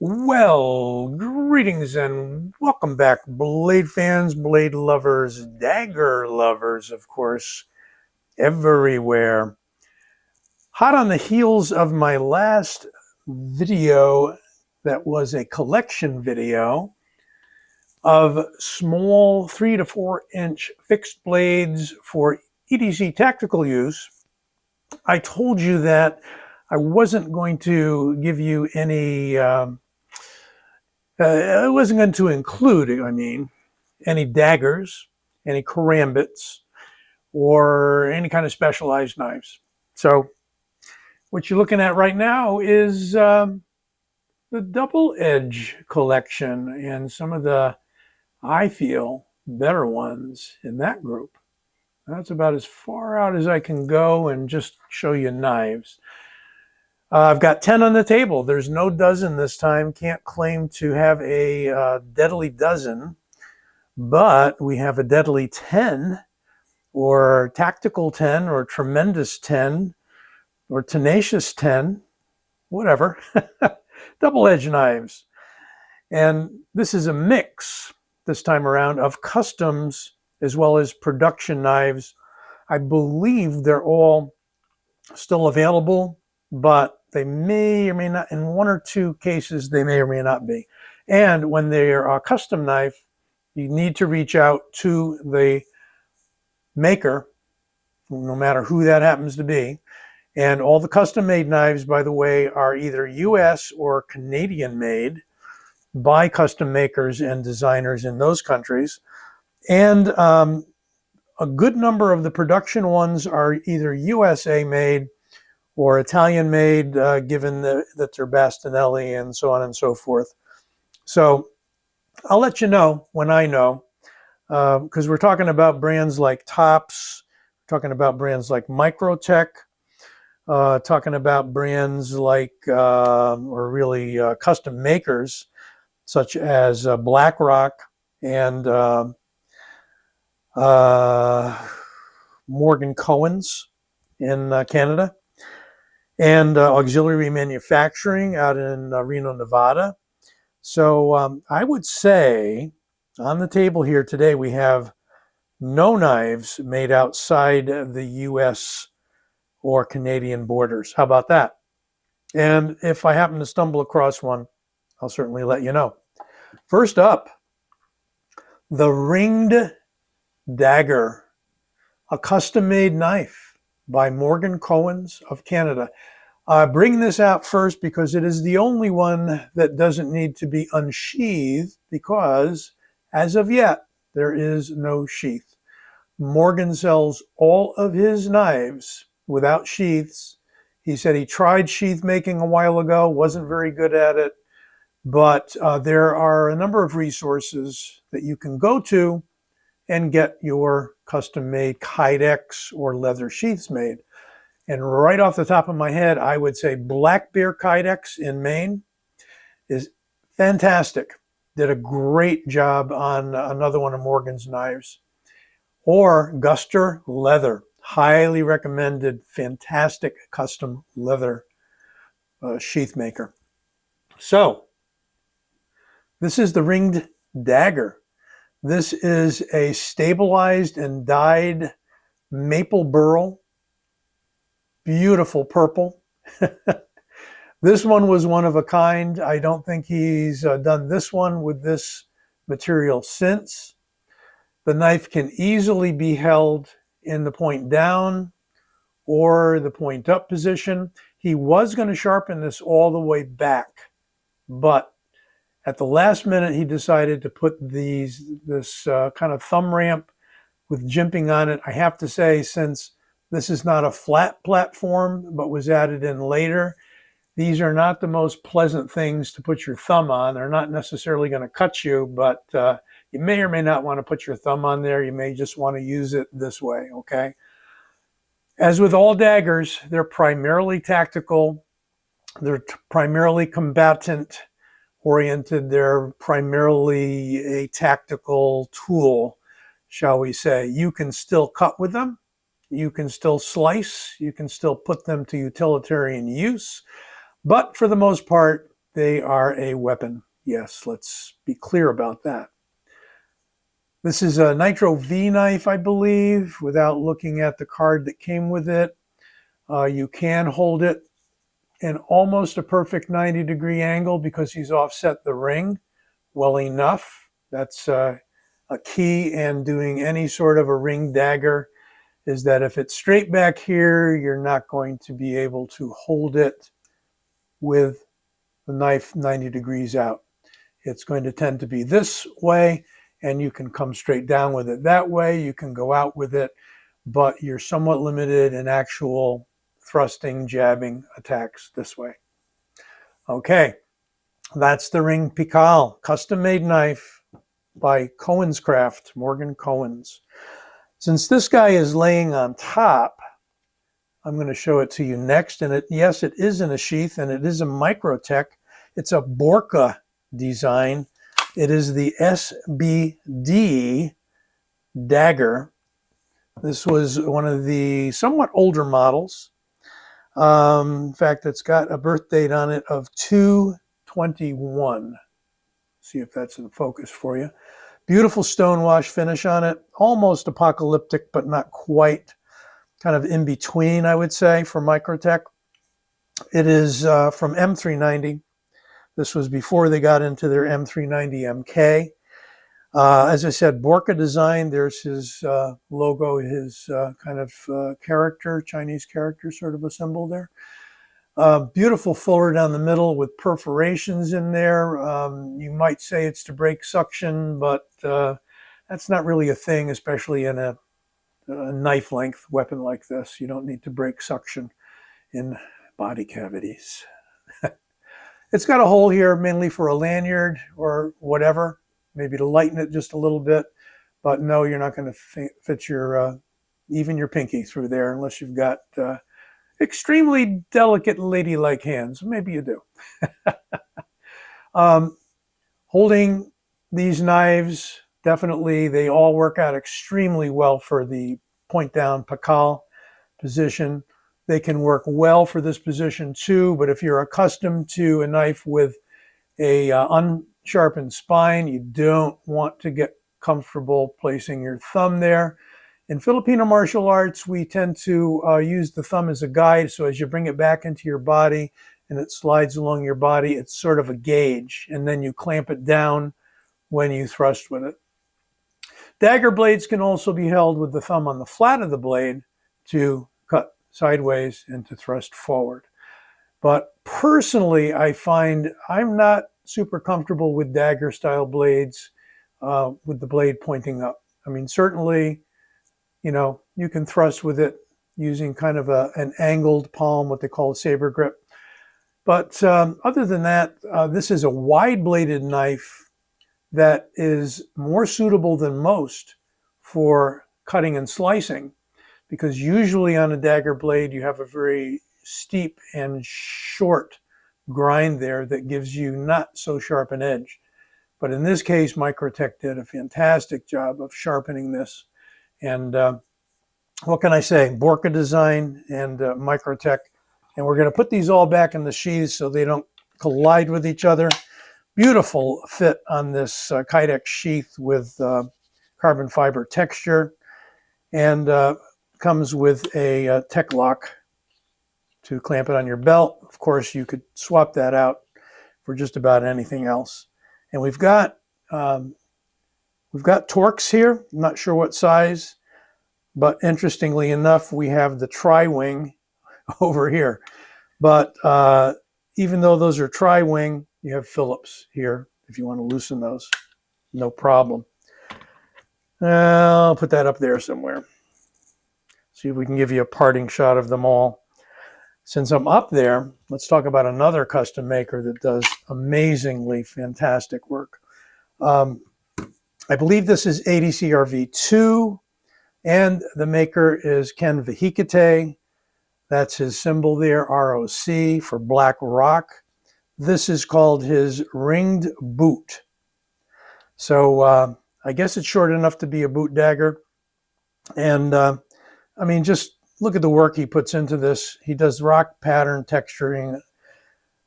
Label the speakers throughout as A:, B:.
A: Well, greetings and welcome back, blade fans, blade lovers, dagger lovers, of course, everywhere. Hot on the heels of my last video that was a collection video of small 3 to 4 inch fixed blades for EDC tactical use, I told you that I wasn't going to give you any I wasn't going to include, any daggers, any karambits, or any kind of specialized knives. So what you're looking at right now is the double edge collection and some of the, I feel, better ones in that group. That's about as far out as I can go and just show you knives. I've got 10 on the table. There's no dozen this time. Can't claim to have a deadly dozen, but we have a deadly 10 or tactical 10 or tremendous 10 or tenacious 10, whatever. Double-edged knives. And this is a mix this time around of customs as well as production knives. I believe they're all still available, but they may or may not, in one or two cases, they may or may not be. And when they're a custom knife, you need to reach out to the maker, no matter who that happens to be. And all the custom made knives, by the way, are either US or Canadian made by custom makers and designers in those countries. And a good number of the production ones are either USA made or Italian made, given that they're Bastinelli and so on and so forth. So I'll let you know when I know, because we're talking about brands like Tops, talking about brands like Microtech, talking about brands like, custom makers, such as BlackRock and Morgan Cohen's in Canada. And auxiliary manufacturing out in Reno, Nevada. So I would say on the table here today, we have no knives made outside the US or Canadian borders. How about that? And if I happen to stumble across one, I'll certainly let you know. First up, the Ringed Dagger, a custom-made knife by Morgan Cohen's of Canada. Bring this out first because it is the only one that doesn't need to be unsheathed, because as of yet, there is no sheath. Morgan sells all of his knives without sheaths. He said he tried sheath making a while ago, wasn't very good at it, but there are a number of resources that you can go to and get your custom-made Kydex or leather sheaths made. And right off the top of my head, I would say Black Bear Kydex in Maine is fantastic. Did a great job on another one of Morgan's knives. Or Guster Leather, highly recommended, fantastic custom leather sheath maker. So, this is the Ringed Dagger. This is a stabilized and dyed maple burl. Beautiful purple. This one was one of a kind. I don't think he's done this one with this material since. The knife can easily be held in the point down or the point up position. He was going to sharpen this all the way back, but at the last minute, he decided to put this kind of thumb ramp with jimping on it. I have to say, since this is not a flat platform, but was added in later, these are not the most pleasant things to put your thumb on. They're not necessarily going to cut you, but you may or may not want to put your thumb on there. You may just want to use it this way, okay? As with all daggers, they're primarily tactical. They're primarily combatant oriented. They're primarily a tactical tool, shall we say. You can still cut with them. You can still slice. You can still put them to utilitarian use. But for the most part, they are a weapon. Yes, let's be clear about that. This is a Nitro V knife, I believe, without looking at the card that came with it. You can hold it in almost a perfect 90-degree angle because he's offset the ring well enough. That's a key in doing any sort of a ring dagger, is that if it's straight back here, you're not going to be able to hold it with the knife 90 degrees out. It's going to tend to be this way, and you can come straight down with it that way. You can go out with it, but you're somewhat limited in actual thrusting, jabbing attacks this way. Okay, that's the Ring Pical, custom-made knife by Koenscraft, Morgan Coens. Since this guy is laying on top, I'm going to show it to you next. And yes, it is in a sheath, and it is a Microtech. It's a Borka design. It is the SBD Dagger. This was one of the somewhat older models. In fact, it's got a birth date on it of 2/21. See if that's in focus for you. Beautiful stonewash finish on it. Almost apocalyptic, but not quite. Kind of in between, I would say, for Microtech. It is from M390. This was before they got into their M390 MK. As I said, Borka design. There's his logo, his kind of character, Chinese character, sort of a symbol there. Beautiful fuller down the middle with perforations in there. You might say it's to break suction, but that's not really a thing, especially in a knife length weapon like this. You don't need to break suction in body cavities. It's got a hole here mainly for a lanyard or whatever, maybe to lighten it just a little bit. But no, you're not going to fit your even your pinky through there unless you've got extremely delicate ladylike hands. Maybe you do. Holding these knives, definitely they all work out extremely well for the point down Pical position. They can work well for this position too, but if you're accustomed to a knife with a unsharpened spine, you don't want to get comfortable placing your thumb there. In Filipino martial arts, we tend to use the thumb as a guide, so as you bring it back into your body and it slides along your body, it's sort of a gauge, and then you clamp it down when you thrust with it. Dagger blades can also be held with the thumb on the flat of the blade to cut sideways and to thrust forward. But personally, I find I'm not super comfortable with dagger style blades with the blade pointing up. I mean, certainly, you know, you can thrust with it using kind of an angled palm, what they call a saber grip. But other than that, this is a wide-bladed knife that is more suitable than most for cutting and slicing, because usually on a dagger blade, you have a very steep and short grind there that gives you not so sharp an edge. But in this case, Microtech did a fantastic job of sharpening this. And what can I say? Borka design and Microtech. And we're going to put these all back in the sheaths so they don't collide with each other. Beautiful fit on this Kydex sheath with carbon fiber texture. And comes with a tech lock to clamp it on your belt. Of course, you could swap that out for just about anything else. And we've got Torx here. I'm not sure what size, but interestingly enough, we have the tri-wing over here. But even though those are tri-wing, you have Phillips here if you want to loosen those. No problem. I'll put that up there somewhere. See if we can give you a parting shot of them all. Since I'm up there, let's talk about another custom maker that does amazingly fantastic work. I believe this is ADCRV2, and the maker is Ken Vihikite. That's his symbol there, ROC, for Black Rock. This is called his ringed boot. So I guess it's short enough to be a boot dagger. And I mean, just look at the work he puts into this. He does rock pattern texturing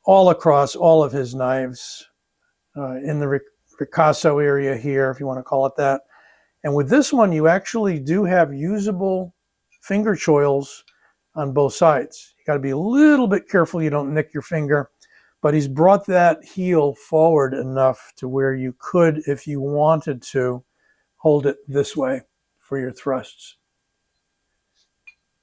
A: all across all of his knives, in the ricasso area here, if you want to call it that. And with this one, you actually do have usable finger choils on both sides. You got to be a little bit careful you don't nick your finger, but he's brought that heel forward enough to where you could, if you wanted to, hold it this way for your thrusts.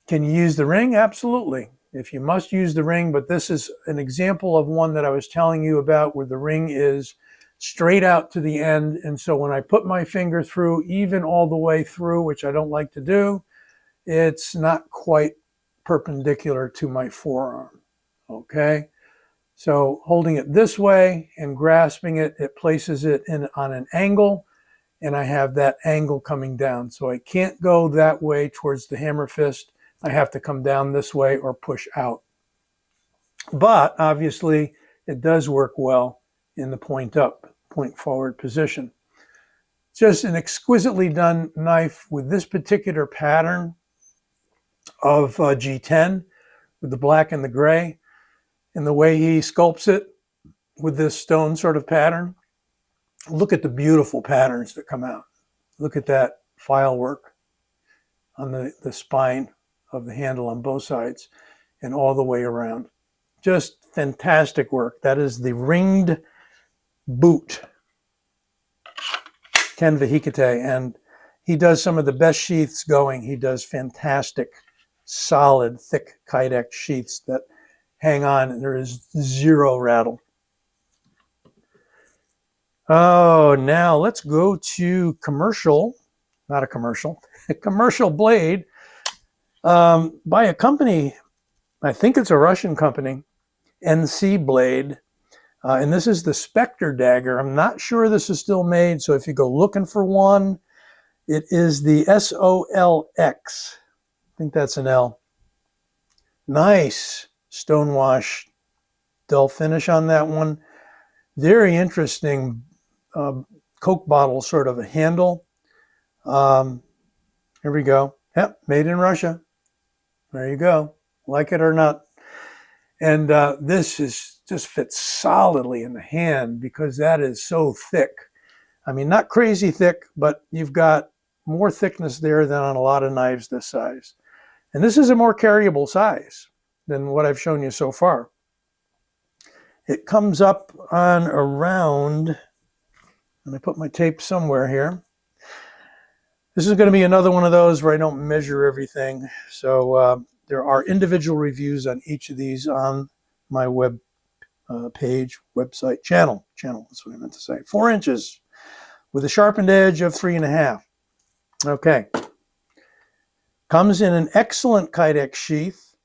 A: Can you use the ring? Absolutely. If you must use the ring, but this is an example of one that I was telling you about where the ring is straight out to the end. And so when I put my finger through, even all the way through, which I don't like to do, it's not quite perpendicular to my forearm. Okay. So holding it this way and grasping it, it places it in on an angle, and I have that angle coming down. So I can't go that way towards the hammer fist. I have to come down this way or push out. But obviously it does work well in the point up, point forward position. Just an exquisitely done knife with this particular pattern of G10 with the black and the gray, and the way he sculpts it with this stone sort of pattern. Look at the beautiful patterns that come out. Look at that file work on the spine of the handle on both sides and all the way around. Just fantastic work. That is the ringed boot, Ken Vahikate, and he does some of the best sheaths going. He does fantastic, solid, thick Kydex sheaths that hang on, and there is zero rattle. Oh, now let's go to commercial, not a commercial, a commercial blade by a company, I think it's a Russian company, NC Blade. And this is the Spectre dagger. I'm not sure this is still made, so if you go looking for one, it is the SOLX. I think that's an L. Nice stonewash dull finish on that one. Very interesting Coke bottle sort of a handle. Here we go. Yep, made in Russia. There you go. Like it or not. And this is just fits solidly in the hand because that is so thick. I mean, not crazy thick, but you've got more thickness there than on a lot of knives this size. And this is a more carryable size than what I've shown you so far. It comes up on around, and I put my tape somewhere here. This is going to be another one of those where I don't measure everything. So there are individual reviews on each of these on my web page, website, channel, that's what I meant to say. 4 inches with a sharpened edge of 3.5. Okay. Comes in an excellent Kydex sheath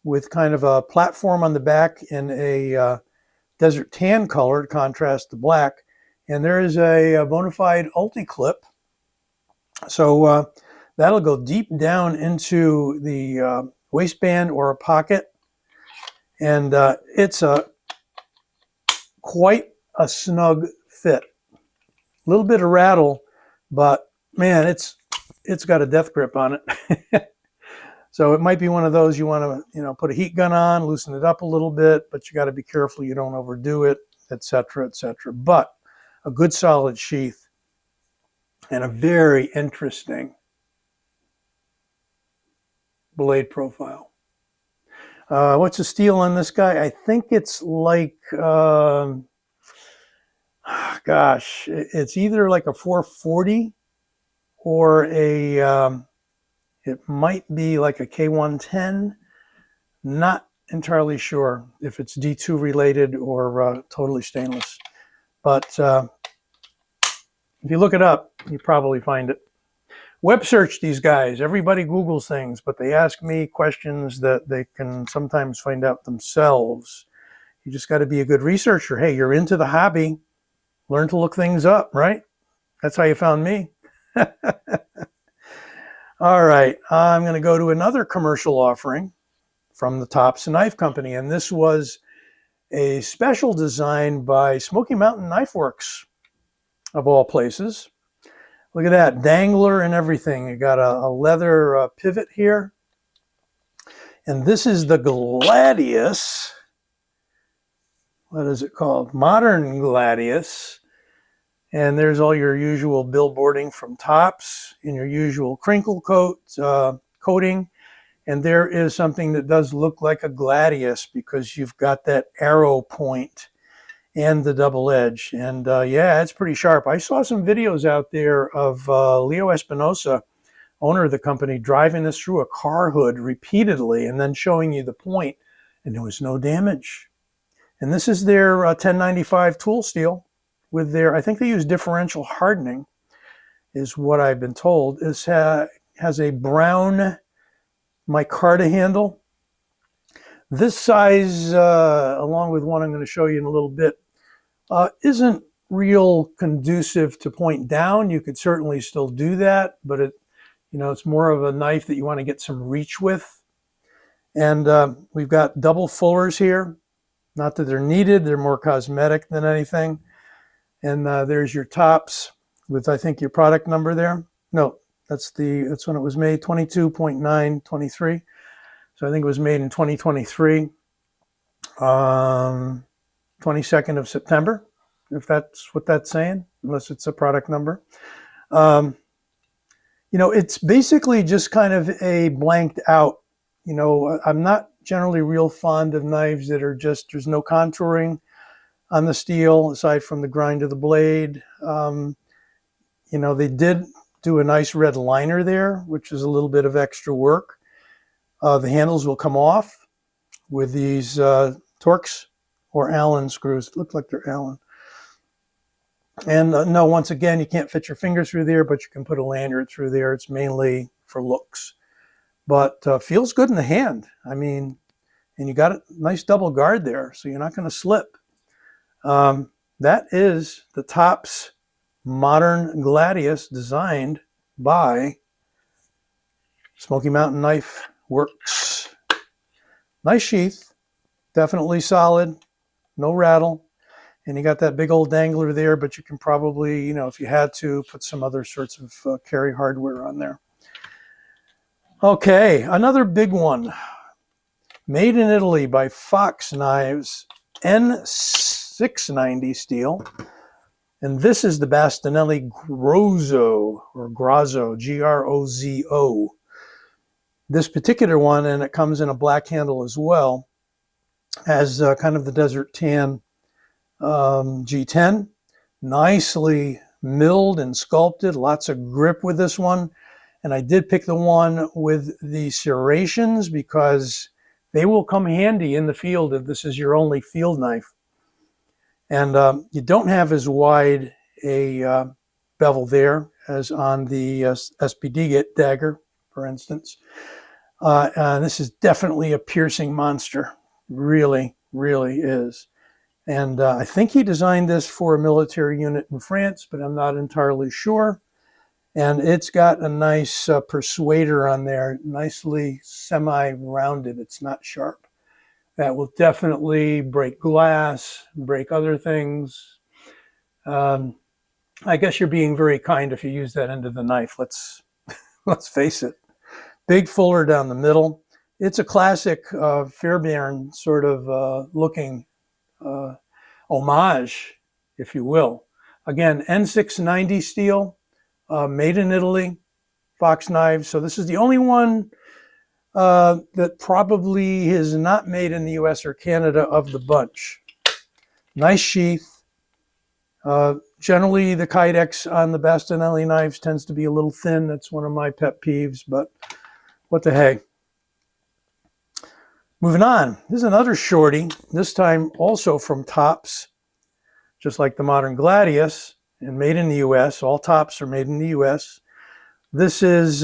A: with kind of a platform on the back in a desert tan color to contrast the black. And there is a bona fide ulti-clip. So that'll go deep down into the waistband or a pocket. And it's quite a snug fit. A little bit of rattle, but man, it's got a death grip on it. So it might be one of those you want to, put a heat gun on, loosen it up a little bit, but you got to be careful you don't overdo it, etc., etc. But a good solid sheath and a very interesting blade profile. What's the steel on this guy? I think it's like, gosh, it's either like a 440 or a, it might be like a K110. Not entirely sure if it's D2 related or totally stainless. But if you look it up, you probably find it. Web search these guys. Everybody Googles things, but they ask me questions that they can sometimes find out themselves. You just got to be a good researcher. Hey, you're into the hobby. Learn to look things up, right? That's how you found me. All right, I'm going to go to another commercial offering from the Tops Knife Company, and this was a special design by Smoky Mountain Knife Works, of all places. Look at that, dangler and everything. You got a leather pivot here, and this is the Gladius what is it called? Modern Gladius. And there's all your usual billboarding from tops in your usual crinkle coating. And there is something that does look like a Gladius because you've got that arrow point and the double edge. And yeah, it's pretty sharp. I saw some videos out there of Leo Espinosa, owner of the company, driving this through a car hood repeatedly and then showing you the point, and there was no damage. And this is their 1095 tool steel with their, I think they use differential hardening, is what I've been told. This has a brown micarta handle. This size, along with one I'm going to show you in a little bit, isn't real conducive to point down. You could certainly still do that, but it's more of a knife that you want to get some reach with. And we've got double fullers here. Not that they're needed, they're more cosmetic than anything. And there's your tops with, I think, your product number there. No, that's when it was made, 22.923. So I think it was made in 2023, 22nd of September, if that's what that's saying, unless it's a product number. It's basically just kind of a blanked out. I'm not generally real fond of knives that are just, there's no contouring on the steel aside from the grind of the blade. They did do a nice red liner there, which is a little bit of extra work. The handles will come off with these Torx or Allen screws. Look like they're Allen. And no, once again, you can't fit your fingers through there, but you can put a lanyard through there. It's mainly for looks, but feels good in the hand. I mean, and you got a nice double guard there, so you're not going to slip. That is the Tops Modern Gladius, designed by Smoky Mountain Knife Works. Nice sheath, definitely solid, no rattle. And you got that big old dangler there, but you can probably, if you had to, put some other sorts of carry hardware on there. Okay, another big one. Made in Italy by Fox Knives, N690 steel. And this is the Bastinelli Grozo, or Grozo, G-R-O-Z-O. This particular one, and it comes in a black handle as well, has kind of the desert tan G10, nicely milled and sculpted, lots of grip with this one. And I did pick the one with the serrations because they will come handy in the field if this is your only field knife. And you don't have as wide a bevel there as on the SBD Dagger, for instance. This is definitely a piercing monster. Really, really is. And I think he designed this for a military unit in France, but I'm not entirely sure. And it's got a nice persuader on there, nicely semi-rounded. It's not sharp. That will definitely break glass, break other things. I guess you're being very kind if you use that end of the knife. Let's face it. Big fuller down the middle. It's a classic Fairbairn sort of looking homage, if you will. Again, N690 steel, made in Italy, Fox Knives. So this is the only one that probably is not made in the US or Canada of the bunch. Nice sheath. Generally, the Kydex on the Bastinelli knives tends to be a little thin. That's one of my pet peeves, but what the heck. Moving on, this is another shorty, this time also from Tops, just like the Modern Gladius, and made in the US. All Tops are made in the US. This is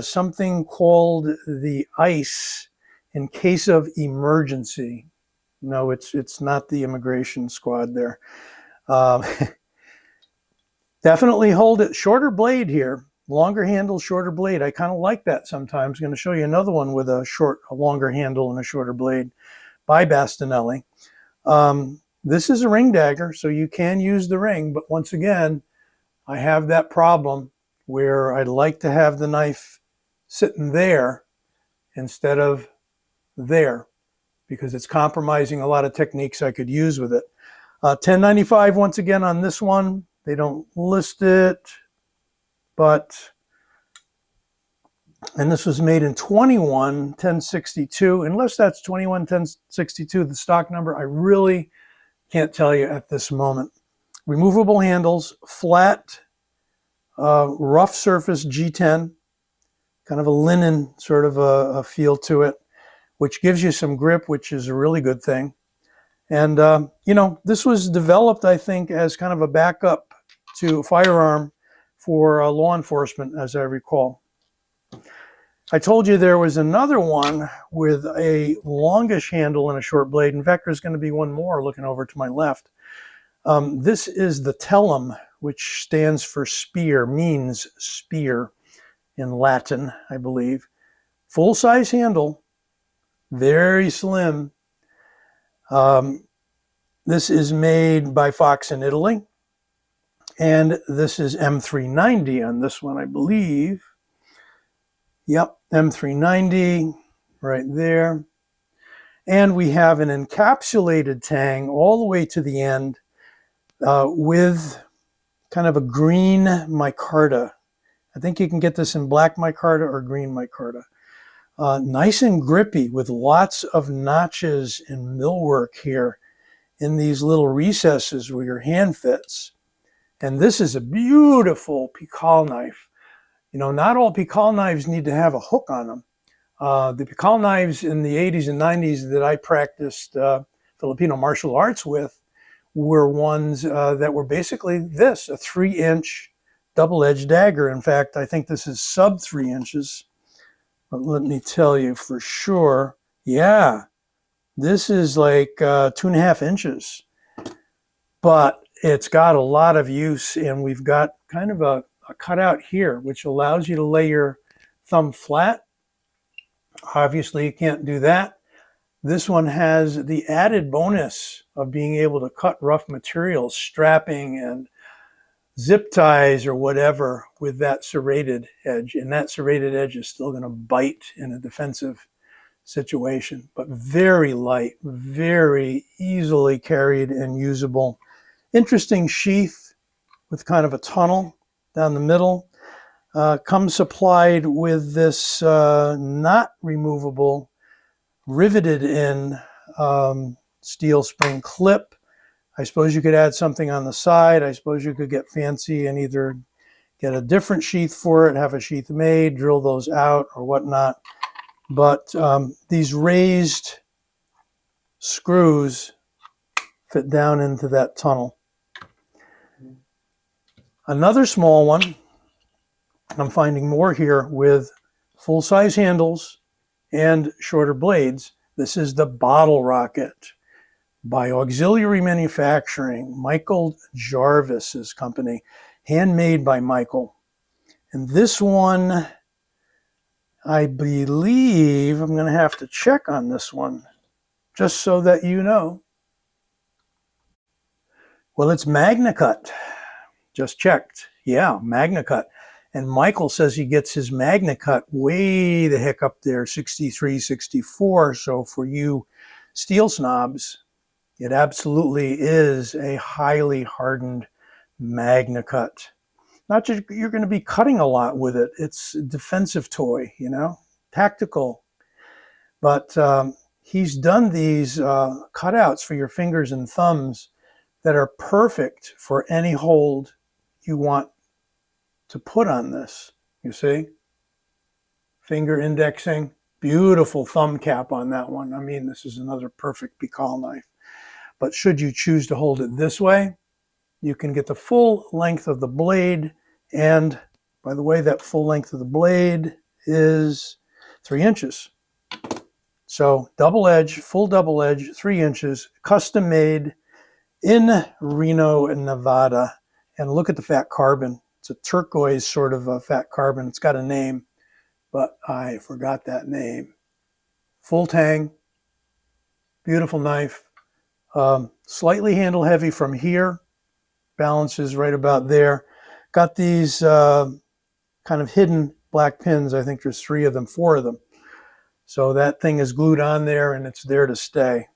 A: something called the ICE, in case of emergency. No, it's not the immigration squad there. Definitely hold it. Shorter blade here. Longer handle, shorter blade. I kind of like that sometimes. I'm going to show you another one with a longer handle and a shorter blade by Bastinelli. This is a ring dagger, so you can use the ring. But once again, I have that problem where I'd like to have the knife sitting there instead of there. because it's compromising a lot of techniques I could use with it. $10.95 once again on this one. They don't list it, but, and this was made in 211062. Unless that's 211062, the stock number, I really can't tell you at this moment. Removable handles, flat, rough surface G10, kind of a linen sort of a feel to it, which gives you some grip, which is a really good thing. And, you know, this was developed, I think, as kind of a backup to a firearm for law enforcement, as I recall. I told you there was another one with a longish handle and a short blade. In fact, there's going to be one more looking over to my left. This is the Telum, which stands for spear, means spear in Latin, I believe. Full-size handle, very slim. This is made by Fox in Italy. And this is M390 on this one, I believe. Yep, M390 right there. And we have an encapsulated tang all the way to the end with kind of a green micarta. I think you can get this in black micarta or green micarta. Nice and grippy with lots of notches and millwork here in these little recesses where your hand fits. And this is a beautiful Pikal knife. You know, not all Pikal knives need to have a hook on them. The Pikal knives in the 80s and 90s that I practiced Filipino martial arts with were ones that were basically this, a 3-inch double-edged dagger. In fact, I think this is sub 3 inches. But let me tell you for sure, yeah, this is like 2.5 inches. But it's got a lot of use, and we've got kind of a cutout here, which allows you to lay your thumb flat. Obviously, you can't do that. This one has the added bonus of being able to cut rough materials, strapping and zip ties or whatever with that serrated edge. And that serrated edge is still going to bite in a defensive situation, but very light, very easily carried and usable. Interesting sheath with kind of a tunnel down the middle. Comes supplied with this not removable, riveted in steel spring clip. I suppose you could add something on the side. I suppose you could get fancy and either get a different sheath for it, have a sheath made, drill those out or whatnot. But these raised screws fit down into that tunnel. Another small one, I'm finding more here with full-size handles and shorter blades. This is the Bottle Rocket by Auxiliary Manufacturing, Michael Jarvis's company, handmade by Michael. And this one, I believe, I'm going to have to check on this one, just so that you know. Well, it's MagnaCut. Just checked. Yeah, MagnaCut. And Michael says he gets his MagnaCut way the heck up there, 63, 64. So for you steel snobs, it absolutely is a highly hardened MagnaCut. Not just you're going to be cutting a lot with it. It's a defensive toy, you know, tactical. But he's done these cutouts for your fingers and thumbs that are perfect for any hold you want to put on this. You see? Finger indexing. Beautiful thumb cap on that one. I mean, this is another perfect Pikal knife. But should you choose to hold it this way, you can get the full length of the blade. And by the way, that full length of the blade is 3 inches. So double edge, full double edge, 3 inches, custom made in Reno, Nevada. And look at the fat carbon. It's a turquoise sort of a fat carbon. It's got a name, but I forgot that name. Full tang, beautiful knife. Slightly handle heavy from here. Balance is right about there. Got these kind of hidden black pins. I think there's 3 of them, 4 of them. So that thing is glued on there and it's there to stay.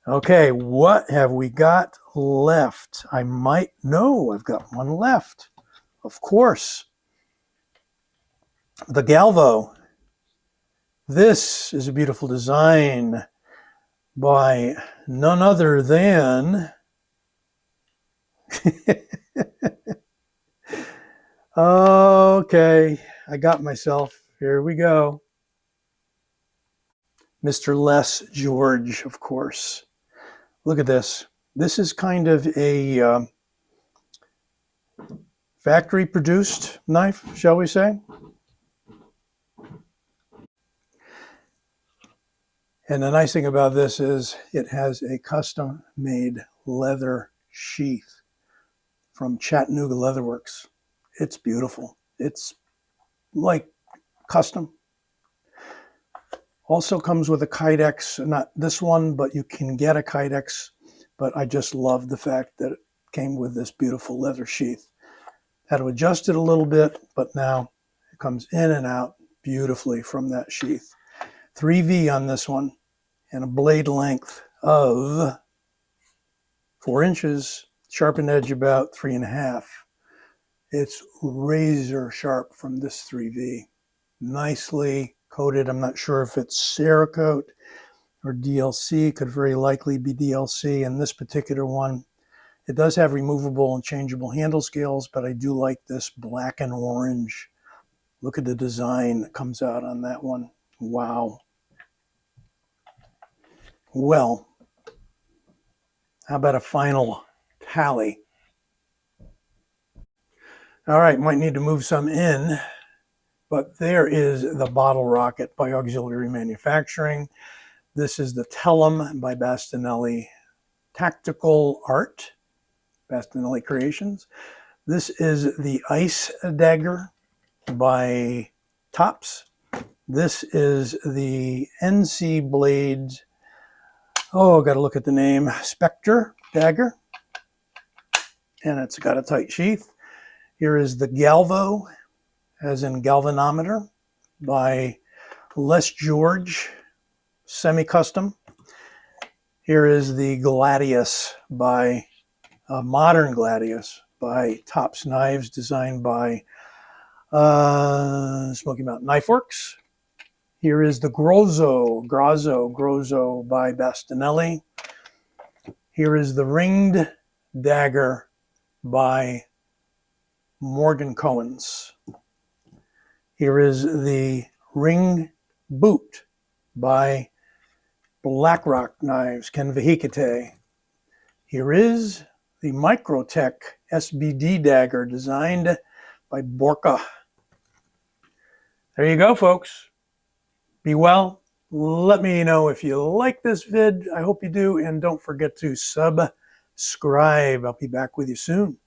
A: Okay, what have we got left? I might know I've got one left. Of course. The Galvo. This is a beautiful design by none other than okay, I got myself. Here we go. Mr. Les George, of course. Look at this. This is kind of a factory-produced knife, shall we say? And the nice thing about this is it has a custom-made leather sheath from Chattanooga Leatherworks. It's beautiful. It's like custom. Also comes with a Kydex, not this one, but you can get a Kydex. But I just love the fact that it came with this beautiful leather sheath. Had to adjust it a little bit, but now it comes in and out beautifully from that sheath. 3V on this one, and a blade length of 4 inches, sharpened edge about 3.5. It's razor sharp from this 3V. Nicely coated. I'm not sure if it's Cerakote or DLC. Could very likely be DLC. And this particular one, it does have removable and changeable handle scales, but I do like this black and orange. Look at the design that comes out on that one. Wow. Well, how about a final tally? All right, might need to move some in, but there is the Bottle Rocket by Auxiliary Manufacturing. This is the Telum by Bastinelli Tactical Art, Bastinelli Creations. This is the Ice Dagger by Tops. This is the NC Blades, oh, got to look at the name, Spectre Dagger, and it's got a tight sheath. Here is the Galvo, as in galvanometer, by Les George, semi-custom. Here is the Gladius by modern Gladius by Tops Knives, designed by Smoky Mountain Knife Works. Here is the Grozo by Bastinelli. Here is the Ringed Dagger by Morgan Cohen's. Here is the Ring Boot by Blackrock Knives, Ken Vehicate. Here is the Microtech SBD Dagger, designed by Borka. There you go, folks. Be well. Let me know if you like this vid. I hope you do. And don't forget to subscribe. I'll be back with you soon.